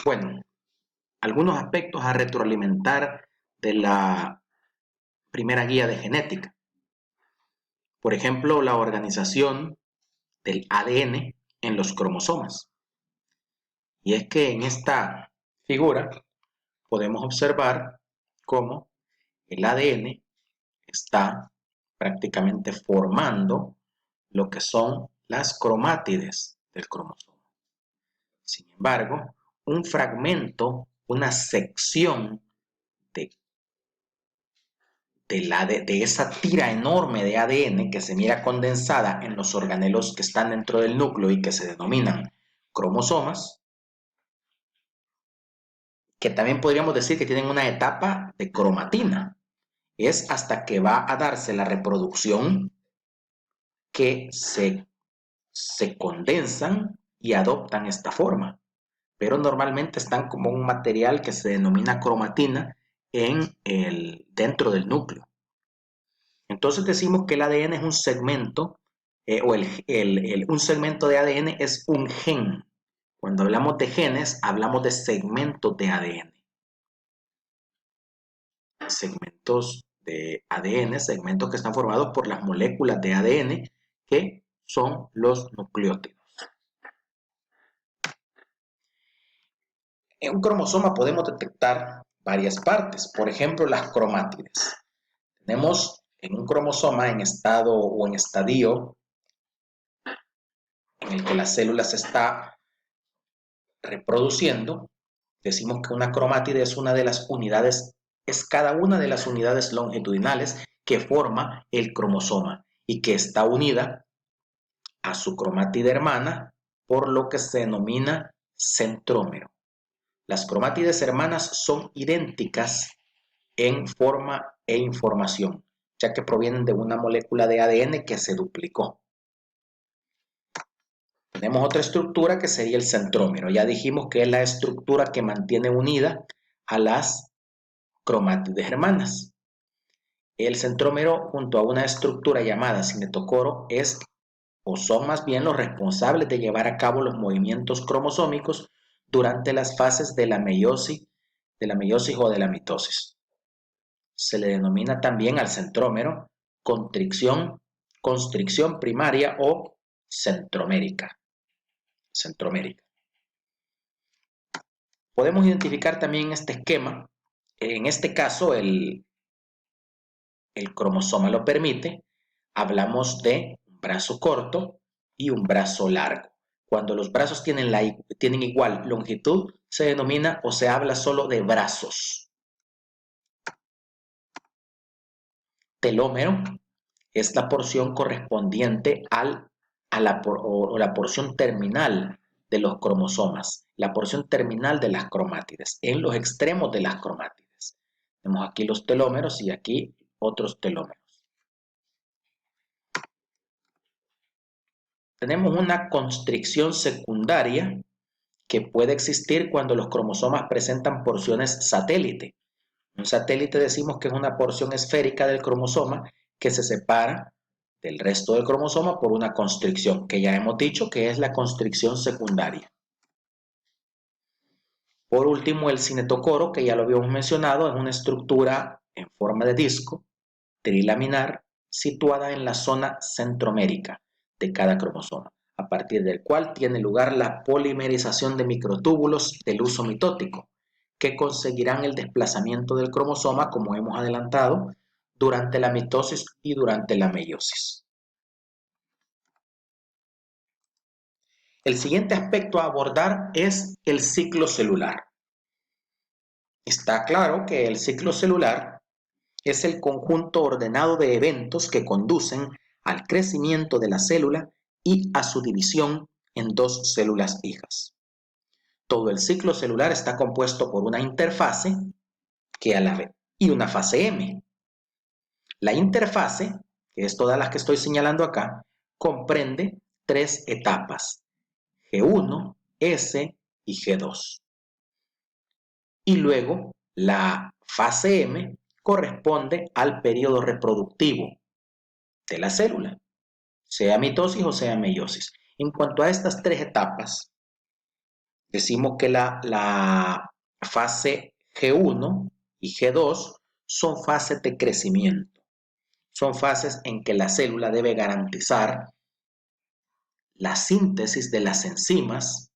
Bueno, algunos aspectos a retroalimentar de la primera guía de genética. Por ejemplo, la organización del ADN en los cromosomas. Y es que en esta figura podemos observar cómo el ADN está prácticamente formando lo que son las cromátides del cromosoma. Sin embargo, un fragmento, una sección de esa tira enorme de ADN que se mira condensada en los organelos que están dentro del núcleo y que se denominan cromosomas, que también podríamos decir que tienen una etapa de cromatina. Es hasta que va a darse la reproducción que se condensan y adoptan esta forma. Pero normalmente están como un material que se denomina cromatina dentro del núcleo. Entonces decimos que el ADN es un segmento, un segmento de ADN es un gen. Cuando hablamos de genes, hablamos de segmentos de ADN. Segmentos de ADN, segmentos que están formados por las moléculas de ADN, que son los nucleótidos. En un cromosoma podemos detectar varias partes, por ejemplo, las cromátides. Tenemos en un cromosoma en estado o en estadio en el que la célula se está reproduciendo, decimos que una cromátide es una de las unidades, es cada una de las unidades longitudinales que forma el cromosoma y que está unida a su cromátide hermana por lo que se denomina centrómero. Las cromátides hermanas son idénticas en forma e información, ya que provienen de una molécula de ADN que se duplicó. Tenemos otra estructura que sería el centrómero. Ya dijimos que es la estructura que mantiene unida a las cromátides hermanas. El centrómero, junto a una estructura llamada cinetocoro, es o son más bien los responsables de llevar a cabo los movimientos cromosómicos durante las fases de la meiosis o de la mitosis. Se le denomina también al centrómero constricción primaria o centromérica. Podemos identificar también este esquema. En este caso, el cromosoma lo permite. Hablamos de un brazo corto y un brazo largo. Cuando los brazos tienen igual longitud, se denomina o se habla solo de brazos. Telómero es la porción correspondiente a la porción terminal de los cromosomas, la porción terminal de las cromátides, en los extremos de las cromátides. Tenemos aquí los telómeros y aquí otros telómeros. Tenemos una constricción secundaria que puede existir cuando los cromosomas presentan porciones satélite. Un satélite decimos que es una porción esférica del cromosoma que se separa del resto del cromosoma por una constricción, que ya hemos dicho que es la constricción secundaria. Por último, el cinetocoro, que ya lo habíamos mencionado, es una estructura en forma de disco, trilaminar, situada en la zona centromérica de cada cromosoma, a partir del cual tiene lugar la polimerización de microtúbulos del uso mitótico, que conseguirán el desplazamiento del cromosoma, como hemos adelantado, durante la mitosis y durante la meiosis. El siguiente aspecto a abordar es el ciclo celular. Está claro que el ciclo celular es el conjunto ordenado de eventos que conducen al crecimiento de la célula y a su división en dos células hijas. Todo el ciclo celular está compuesto por una interfase y una fase M. La interfase, que es todas las que estoy señalando acá, comprende tres etapas: G1, S y G2. Y luego la fase M corresponde al periodo reproductivo de la célula, sea mitosis o sea meiosis. En cuanto a estas tres etapas, Decimos que la fase G1 y G2 son fases de crecimiento. Son fases en que la célula debe garantizar la síntesis de las enzimas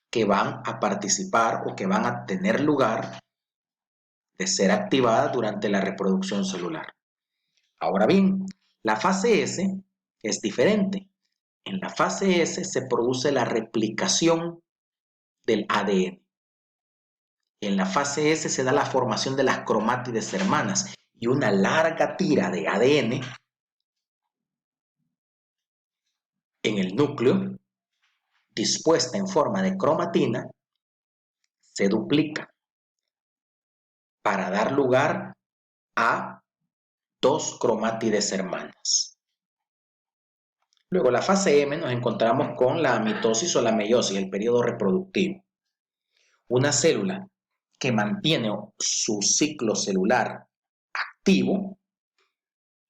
que van a participar o que van a tener lugar de ser activadas durante la reproducción celular. Ahora bien, la fase S es diferente. En la fase S se produce la replicación del ADN. En la fase S se da la formación de las cromátides hermanas y una larga tira de ADN en el núcleo, dispuesta en forma de cromatina, se duplica para dar lugar a dos cromátides hermanas. Luego, la fase M nos encontramos con la mitosis o la meiosis, el periodo reproductivo. Una célula que mantiene su ciclo celular activo,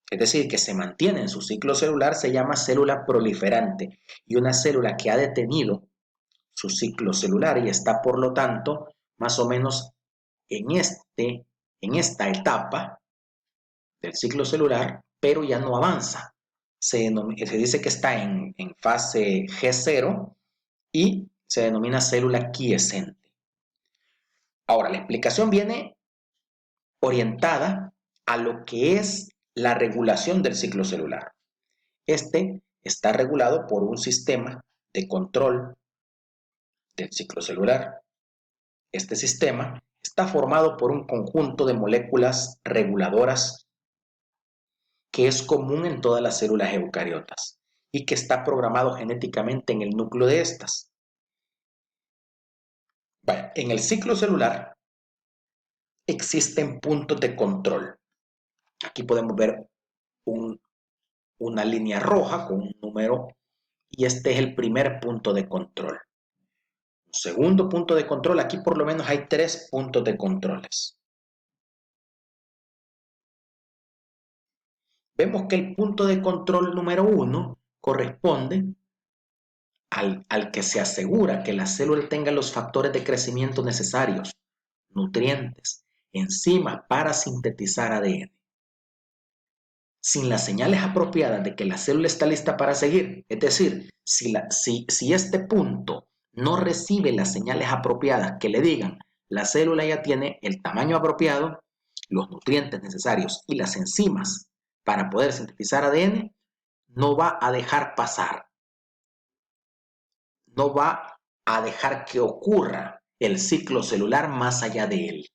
es decir, que se mantiene en su ciclo celular, se llama célula proliferante. Y una célula que ha detenido su ciclo celular y está, por lo tanto, más o menos en esta etapa del ciclo celular, pero ya no avanza. Se dice que está en fase G0 y se denomina célula quiescente. Ahora, la explicación viene orientada a lo que es la regulación del ciclo celular. Este está regulado por un sistema de control del ciclo celular. Este sistema está formado por un conjunto de moléculas reguladoras que es común en todas las células eucariotas y que está programado genéticamente en el núcleo de estas. En el ciclo celular existen puntos de control. Aquí podemos ver una línea roja con un número y este es el primer punto de control. Segundo punto de control, aquí por lo menos hay 3 puntos de controles. Vemos que el punto de control número 1 corresponde al que se asegura que la célula tenga los factores de crecimiento necesarios, nutrientes, enzimas para sintetizar ADN. Sin las señales apropiadas de que la célula está lista para seguir, es decir, si este punto no recibe las señales apropiadas que le digan la célula ya tiene el tamaño apropiado, los nutrientes necesarios y las enzimas para poder sintetizar ADN, no va a dejar pasar, no va a dejar que ocurra el ciclo celular más allá de él.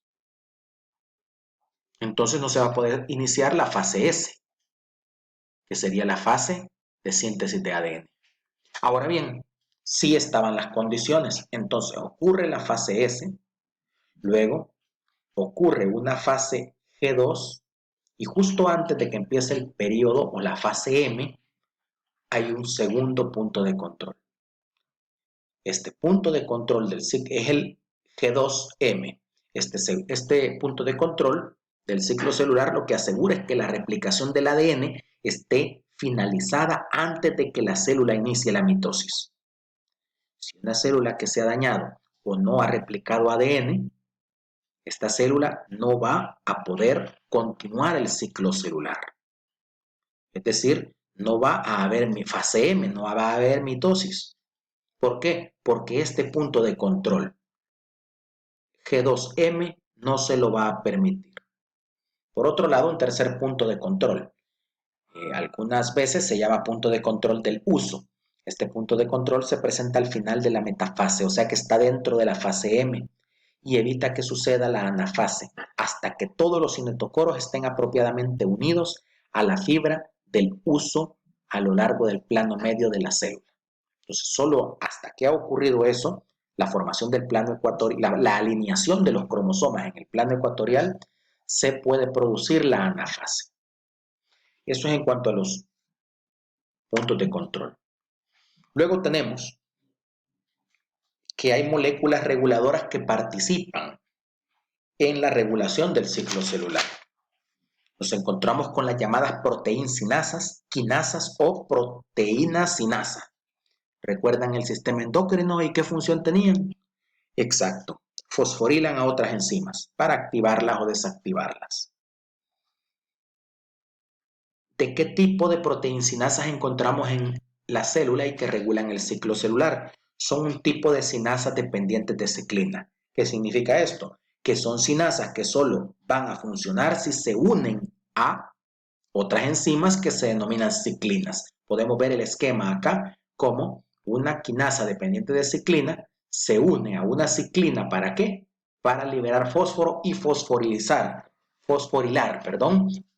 Entonces no se va a poder iniciar la fase S, que sería la fase de síntesis de ADN. Ahora bien, sí estaban las condiciones. Entonces ocurre la fase S, luego ocurre una fase G2 y justo antes de que empiece el periodo o la fase M, hay un segundo punto de control. Este punto de control del ciclo es el G2M. Este punto de control del ciclo celular lo que asegura es que la replicación del ADN esté finalizada antes de que la célula inicie la mitosis. Si una célula que se ha dañado o no ha replicado ADN, esta célula no va a poder continuar el ciclo celular. Es decir, no va a haber fase M, no va a haber mitosis. ¿Por qué? Porque este punto de control G2M no se lo va a permitir. Por otro lado, un tercer punto de control. Algunas veces se llama punto de control del uso. Este punto de control se presenta al final de la metafase, o sea que está dentro de la fase M y evita que suceda la anafase hasta que todos los cinetocoros estén apropiadamente unidos a la fibra del uso a lo largo del plano medio de la célula. Entonces, solo hasta que ha ocurrido eso, la formación del plano ecuatorial, la alineación de los cromosomas en el plano ecuatorial, se puede producir la anafase. Eso es en cuanto a los puntos de control. Luego tenemos que hay moléculas reguladoras que participan en la regulación del ciclo celular. Nos encontramos con las llamadas proteínsinasas, quinasas o proteínas sinasa. ¿Recuerdan el sistema endocrino y qué función tenían? Exacto, fosforilan a otras enzimas para activarlas o desactivarlas. ¿De qué tipo de proteinsinasas encontramos en la célula y que regulan el ciclo celular? Son un tipo de sinasas dependientes de ciclina. ¿Qué significa esto? Que son sinasas que solo van a funcionar si se unen a otras enzimas que se denominan ciclinas. Podemos ver el esquema acá como una quinasa dependiente de ciclina se une a una ciclina, ¿para qué? Para liberar fósforo y fosforilar,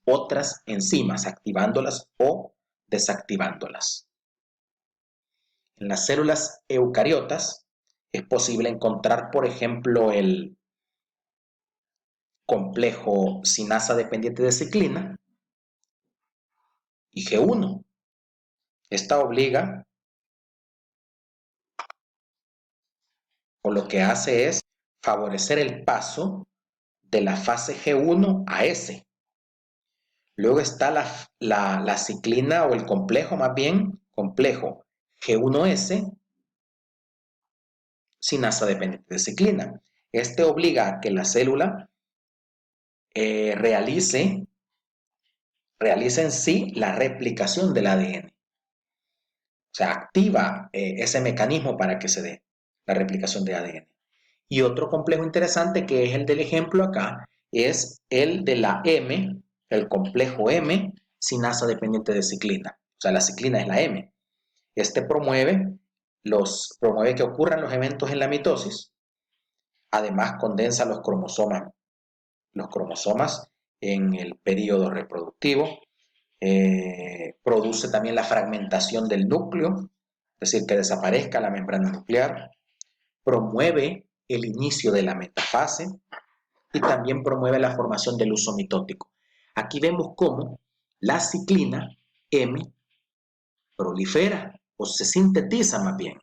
otras enzimas, activándolas o desactivándolas. En las células eucariotas es posible encontrar, por ejemplo, el complejo sinasa dependiente de ciclina y G1. Esta obliga, o lo que hace es favorecer el paso de la fase G1 a S. Luego está la ciclina o el complejo, más bien, complejo G1S, sinasa dependiente de ciclina. Este obliga a que la célula realice en sí la replicación del ADN. O sea, activa ese mecanismo para que se dé la replicación de ADN. Y otro complejo interesante, que es el del ejemplo acá, es el de la M, el complejo M, sinasa dependiente de ciclina. O sea, la ciclina es la M. Este promueve que ocurran los eventos en la mitosis. Además, condensa los cromosomas en el periodo reproductivo. Produce también la fragmentación del núcleo, es decir, que desaparezca la membrana nuclear. Promueve el inicio de la metafase y también promueve la formación del uso mitótico. Aquí vemos cómo la ciclina M prolifera o se sintetiza más bien.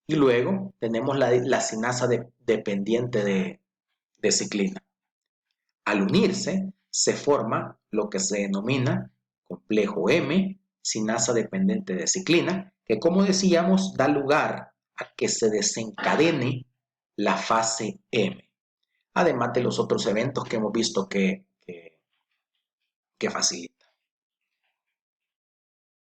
Y luego tenemos la sinasa dependiente de ciclina. Al unirse, se forma lo que se denomina complejo M, sinasa dependiente de ciclina, que como decíamos da lugar a que se desencadene la fase M, además de los otros eventos que hemos visto que facilitan.